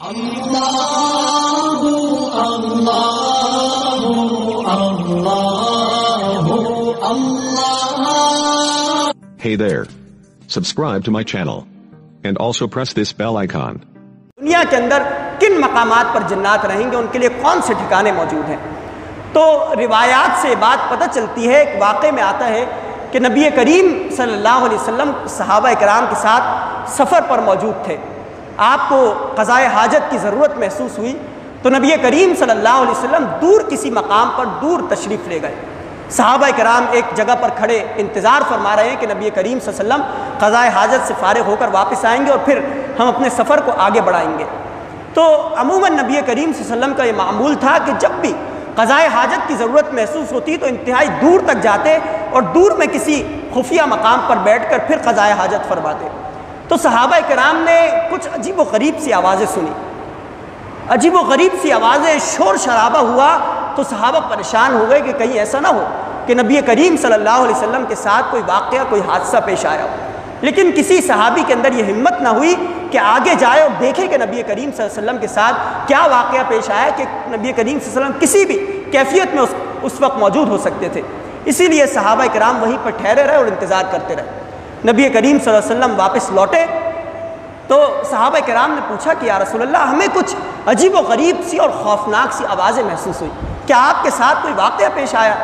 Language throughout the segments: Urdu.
Hey there. Subscribe to my channel. And also press this bell icon. دنیا کے اندر کن مقامات پر جنات رہیں گے، ان کے لیے کون سے ٹھکانے موجود ہیں؟ تو روایات سے بات پتہ چلتی ہے، ایک واقعے میں آتا ہے کہ نبی کریم صلی اللہ علیہ وسلم صحابہ کرام کے ساتھ سفر پر موجود تھے۔ آپ کو قضائے حاجت کی ضرورت محسوس ہوئی تو نبی کریم صلی اللہ علیہ وسلم دور کسی مقام پر دور تشریف لے گئے۔ صحابہ کرام ایک جگہ پر کھڑے انتظار فرما رہے ہیں کہ نبی کریم صلی اللہ علیہ وسلم قضائے حاجت سے فارغ ہو کر واپس آئیں گے اور پھر ہم اپنے سفر کو آگے بڑھائیں گے۔ تو عموماً نبی کریم صلی اللہ علیہ وسلم کا یہ معمول تھا کہ جب بھی قضائے حاجت کی ضرورت محسوس ہوتی تو انتہائی دور تک جاتے اور دور میں کسی خفیہ مقام پر بیٹھ کر پھر قضائے حاجت فرماتے۔ تو صحابہ کرام نے کچھ عجیب و غریب سی آوازیں سنی، عجیب و غریب سی آوازیں، شور شرابہ ہوا تو صحابہ پریشان ہو گئے کہ کہیں ایسا نہ ہو کہ نبی کریم صلی اللہ علیہ وسلم کے ساتھ کوئی واقعہ، کوئی حادثہ پیش آیا ہو۔ لیکن کسی صحابی کے اندر یہ ہمت نہ ہوئی کہ آگے جائے اور دیکھے کہ نبی کریم صلی اللہ علیہ وسلم کے ساتھ کیا واقعہ پیش آیا کہ نبی کریم صلی اللہ علیہ وسلم کسی بھی کیفیت میں اس وقت موجود ہو سکتے تھے۔ اسی لیے صحابہ کرام وہیں پر ٹھہرے رہے اور انتظار کرتے رہے۔ نبی کریم صلی اللہ علیہ وسلم واپس لوٹے تو صحابہ کرام نے پوچھا کہ یا رسول اللہ، ہمیں کچھ عجیب و غریب سی اور خوفناک سی آوازیں محسوس ہوئی، کیا آپ کے ساتھ کوئی واقعہ پیش آیا؟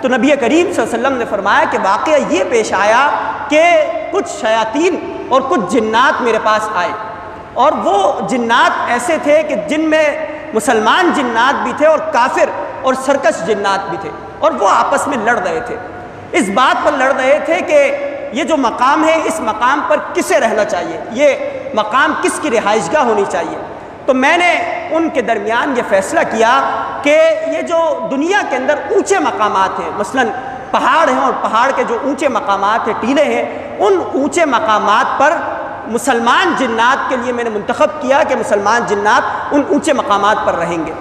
تو نبی کریم صلی اللہ علیہ وسلم نے فرمایا کہ واقعہ یہ پیش آیا کہ کچھ شیاطین اور کچھ جنات میرے پاس آئے، اور وہ جنات ایسے تھے کہ جن میں مسلمان جنات بھی تھے اور کافر اور سرکش جنات بھی تھے، اور وہ آپس میں لڑ رہے تھے۔ اس بات پر لڑ رہے تھے کہ یہ جو مقام ہے، اس مقام پر کسے رہنا چاہیے، یہ مقام کس کی رہائش گاہ ہونی چاہیے۔ تو میں نے ان کے درمیان یہ فیصلہ کیا کہ یہ جو دنیا کے اندر اونچے مقامات ہیں، مثلاً پہاڑ ہیں اور پہاڑ کے جو اونچے مقامات ہیں، ٹیلے ہیں، ان اونچے مقامات پر مسلمان جنات کے لیے میں نے منتخب کیا کہ مسلمان جنات ان اونچے مقامات پر رہیں گے،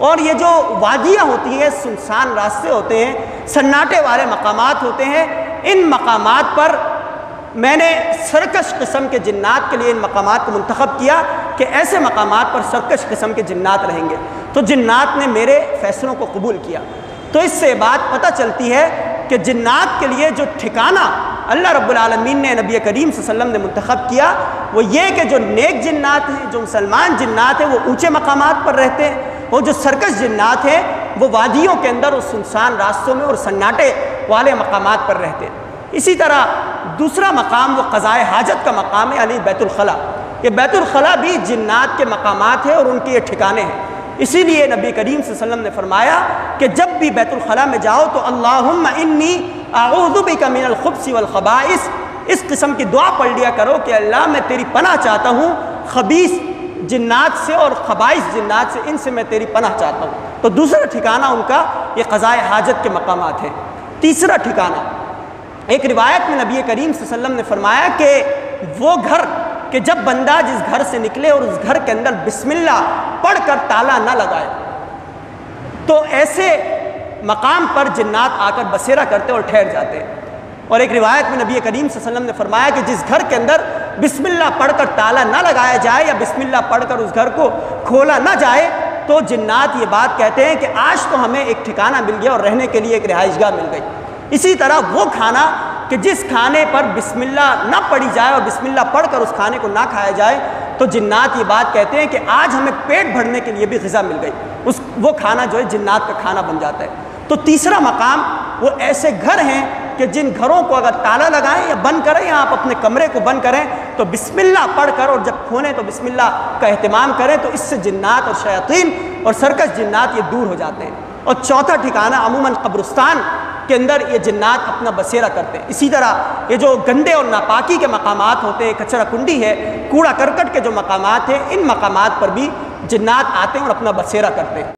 اور یہ جو وادیاں ہوتی ہیں، سنسان راستے ہوتے ہیں، سناٹے والے مقامات ہوتے ہیں، ان مقامات پر میں نے سرکش قسم کے جنات کے لیے ان مقامات کو منتخب کیا کہ ایسے مقامات پر سرکش قسم کے جنات رہیں گے۔ تو جنات نے میرے فیصلوں کو قبول کیا۔ تو اس سے بات پتہ چلتی ہے کہ جنات کے لیے جو ٹھکانہ اللہ رب العالمین نے نبی کریم صلی اللہ علیہ وسلم نے منتخب کیا وہ یہ کہ جو نیک جنات ہیں، جو مسلمان جنات ہیں، وہ اونچے مقامات پر رہتے ہیں، اور جو سرکش جنات ہیں وہ وادیوں کے اندر اور سنسان راستوں میں اور سناٹے والے مقامات پر رہتے ہیں۔ اسی طرح دوسرا مقام وہ قضائے حاجت کا مقام ہے، یعنی بیت الخلا۔ یہ بیت الخلا بھی جنات کے مقامات ہیں اور ان کے یہ ٹھکانے ہیں۔ اسی لیے نبی کریم صلی اللہ علیہ وسلم نے فرمایا کہ جب بھی بیت الخلا میں جاؤ تو اللہم انی اعوذ بک من الخبث والخبائث، اس قسم کی دعا پڑھ لیا کرو کہ اللہ میں تیری پناہ چاہتا ہوں خبیث جنات سے اور خبائث جنات سے، ان سے میں تیری پناہ چاہتا ہوں۔ تو دوسرا ٹھکانہ ان کا یہ قضائے حاجت کے مقامات ہیں۔ تیسرا ٹھکانہ، ایک روایت میں نبی کریم صلی اللہ علیہ وسلم نے فرمایا کہ وہ گھر کہ جب بندہ جس گھر سے نکلے اور اس گھر کے اندر بسم اللہ پڑھ کر تالا نہ لگائے تو ایسے مقام پر جنات آ کر بسیرا کرتے اور ٹھہر جاتے ہیں۔ اور ایک روایت میں نبی کریم صلی اللہ علیہ وسلم نے فرمایا کہ جس گھر کے اندر بسم اللہ پڑھ کر تالا نہ لگایا جائے یا بسم اللہ پڑھ کر اس گھر کو کھولا نہ جائے تو جنات یہ بات کہتے ہیں کہ آج تو ہمیں ایک ٹھکانہ مل گیا اور رہنے کے لیے ایک رہائش گاہ مل گئی۔ اسی طرح وہ کھانا کہ جس کھانے پر بسم اللہ نہ پڑھی جائے اور بسم اللہ پڑھ کر اس کھانے کو نہ کھایا جائے تو جنات یہ بات کہتے ہیں کہ آج ہمیں پیٹ بھرنے کے لیے بھی غذا مل گئی، وہ کھانا جو ہے جنات کا کھانا بن جاتا ہے۔ تو تیسرا مقام وہ ایسے گھر ہیں کہ جن گھروں کو اگر تالا لگائیں یا بند کریں یا آپ اپنے کمرے کو بند کریں تو بسم اللہ پڑھ کر اور جب کھولیں تو بسم اللہ کا اہتمام کریں تو اس سے جنات اور شیاطین اور سرکش جنات یہ دور ہو جاتے ہیں۔ اور چوتھا ٹھکانہ عموماً قبرستان کے اندر یہ جنات اپنا بسیرا کرتے ہیں۔ اسی طرح یہ جو گندے اور ناپاکی کے مقامات ہوتے ہیں، کچرا کنڈی ہے، کوڑا کرکٹ کے جو مقامات ہیں، ان مقامات پر بھی جنات آتے ہیں اور اپنا بسیرا کرتے ہیں۔